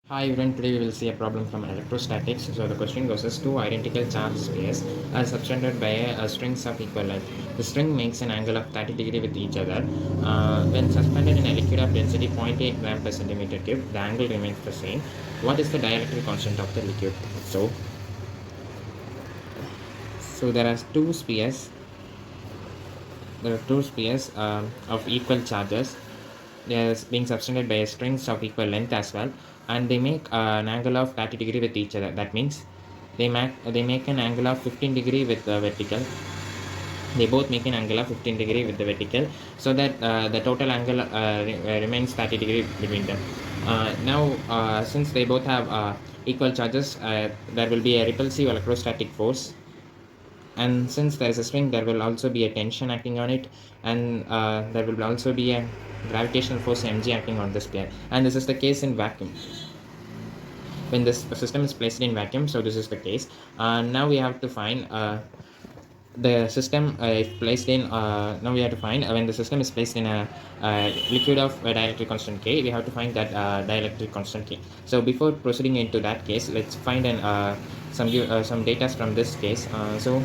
Hi everyone, today we will see a problem from electrostatics. So the question goes as two identical charge spheres are subtended by strings of equal length. The string makes an angle of 30 degree with each other. When suspended in a liquid of density 0.8 gram per centimeter cube, the angle remains the same. What is the dielectric constant of the liquid? So there are two spheres. There are two spheres of equal charges. They are being subtended by strings of equal length as well, and they make an angle of 30 degree with each other. That means they make an angle of 15 degree with the vertical. They both make an angle of 15 degree with the vertical, so that the total angle remains 30 degree between them. Now, since they both have equal charges, there will be a repulsive electrostatic force, and since there is a string, there will also be a tension acting on it, and there will also be a gravitational force mg acting on the sphere. And this is the case in vacuum when this system is placed in vacuum. So this is the case. Now we have to find the system if placed in now we have to find when the system is placed in a liquid of dielectric constant K, we have to find that dielectric constant K. So before proceeding into that case, let's find some data from this case. So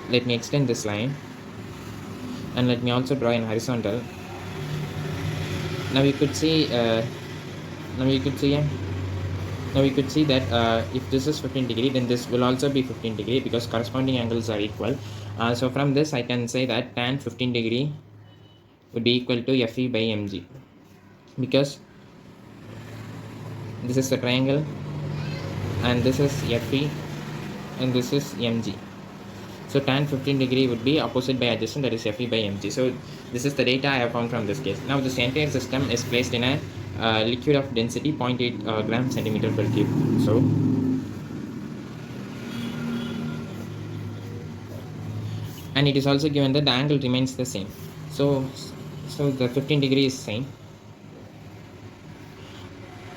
let me extend this line, and let me also draw in horizontal. Now you could see now you could see now we could see that if this is 15 degree, then this will also be 15 degree because corresponding angles are equal. So from this I can say that tan 15 degree would be equal to Fe by mg, because this is the triangle and this is Fe and this is mg. So tan 15 degree would be opposite by adjacent, that is Fe by mg. So this is the data I have found from this case. Now this entire system is placed in a liquid of density 0.8 gram centimeter per cube. And it is also given that the angle remains the same. So the 15 degree is same.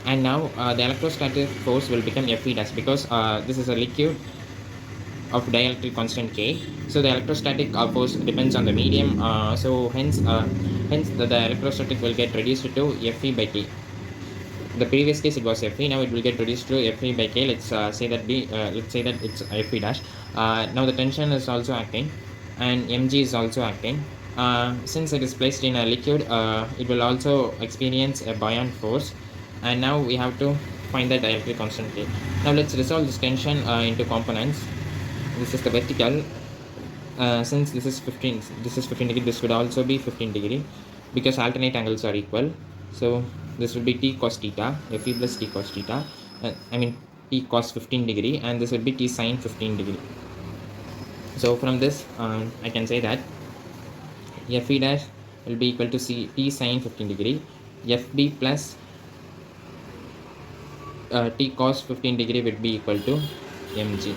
And now the electrostatic force will become Fe dash, because this is a liquid of dielectric constant K. So the electrostatic force depends on the medium. So hence the electrostatic will get reduced to Fe by K. The previous case it was Fe, now it will get reduced to Fe by K. Let's say that it's Fe dash. Now the tension is also acting, and mg is also acting. Since it is placed in a liquid, it will also experience a buoyant force, and now we have to find the dielectric constant K. Now let's resolve this tension into components. This is the vertical. Since this is 15 degree, this would also be 15 degree because alternate angles are equal. So this will be t cos theta, Fe plus t cos theta, t cos 15 degree, and this will be t sin 15 degree. So from this I can say that Fe dash will be equal to t sin 15 degree, Fb plus t cos 15 degree would be equal to mg.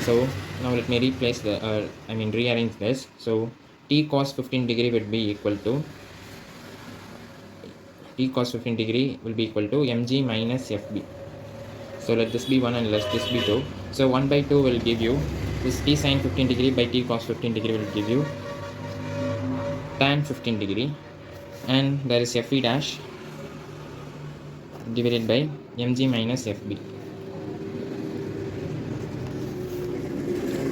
So now let me replace the rearrange this. So t cos 15 degree would be equal to mg minus Fb. So let this be 1 and let this be 2. So 1 by 2 will give you this t sin 15 degree by t cos 15 degree will give you tan 15 degree, and there is Fe dash divided by mg minus Fb.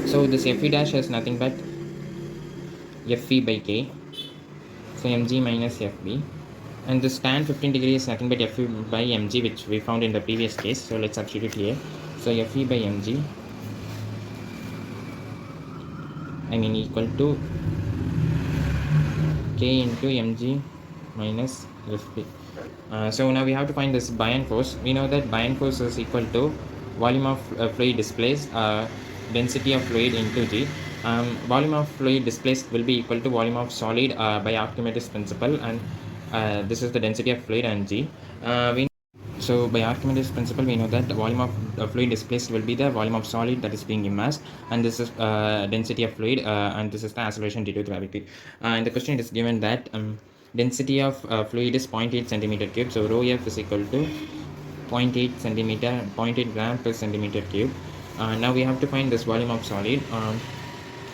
So this Fe dash has nothing but Fe by K, so mg minus Fb, and this tan 15 degree is nothing but Fe by mg, which we found in the previous case. So let's substitute here. So Fe by mg equal to K into mg minus Fb. So now we have to find this buoyant force. We know that buoyant force is equal to volume of fluid displaced, density of fluid into G. Volume of fluid displaced will be equal to volume of solid by Archimedes principle, and this is the density of fluid and G. So by Archimedes principle, we know that the volume of fluid displaced will be the volume of solid that is being immersed, and this is density of fluid, and this is the acceleration due to gravity. In the question it is given that density of fluid is 0.8 centimeter cube. So rho f is equal to 0.8 gram per centimeter cube. Now we have to find this volume of solid.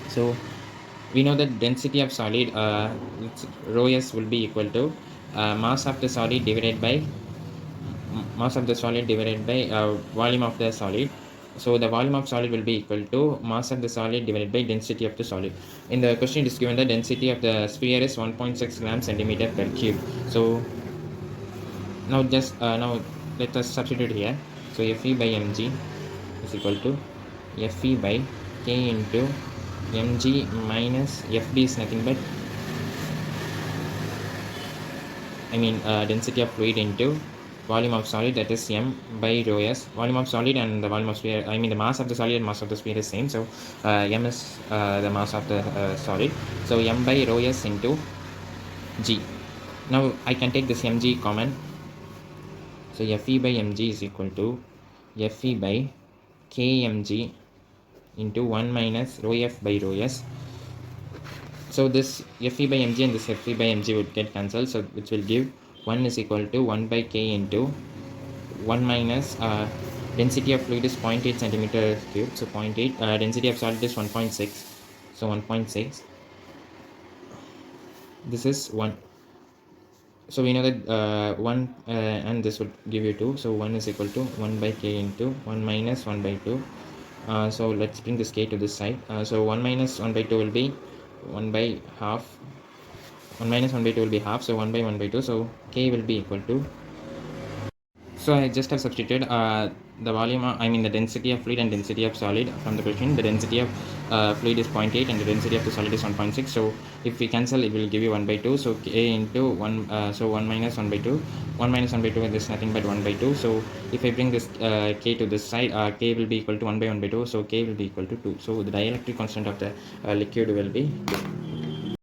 So we know that density of solid rho s will be equal to mass of the solid divided by mass of the solid divided by volume of the solid. So the volume of solid will be equal to mass of the solid divided by density of the solid. In the question, it is given the density of the sphere is 1.6 grams centimeter per cube. So now let us substitute here. So Fe by mg is equal to Fe by k into mg minus Fb is nothing but density of fluid into volume of solid, that is m by rho s. Volume of solid and the volume of sphere, the mass of the solid and mass of the sphere is same, so m is the mass of the solid, so m by rho s into g. Now I can take this mg common, so Fe by mg is equal to Fe by kmg into 1 minus rho f by rho s. So this Fe by mg and this Fe by mg would get cancelled, so which will give 1 is equal to 1 by k into 1 minus density of fluid is 0.8 centimeter cube, so 0.8, density of solid is 1.6, so 1.6, this is 1. So we know that 1 and this would give you 2, so 1 is equal to 1 by k into 1 minus 1 by 2. So let's bring this k to this side. So 1 minus 1 by 2 will be 1 by half, 1 minus 1 by 2 will be half, so 1 by 1 by 2, so k will be equal to, so I just have substituted the volume the density of fluid and density of solid from the question. The density of fluid is 0.8 and the density of the solid is 1.6, so if we cancel it will give you 1 by 2, so k into 1, so 1 minus 1 by 2, 1 minus 1 by 2 is nothing but 1 by 2, so if I bring this k to this side, k will be equal to 1 by 1 by 2, so k will be equal to 2, so the dielectric constant of the liquid will be 2.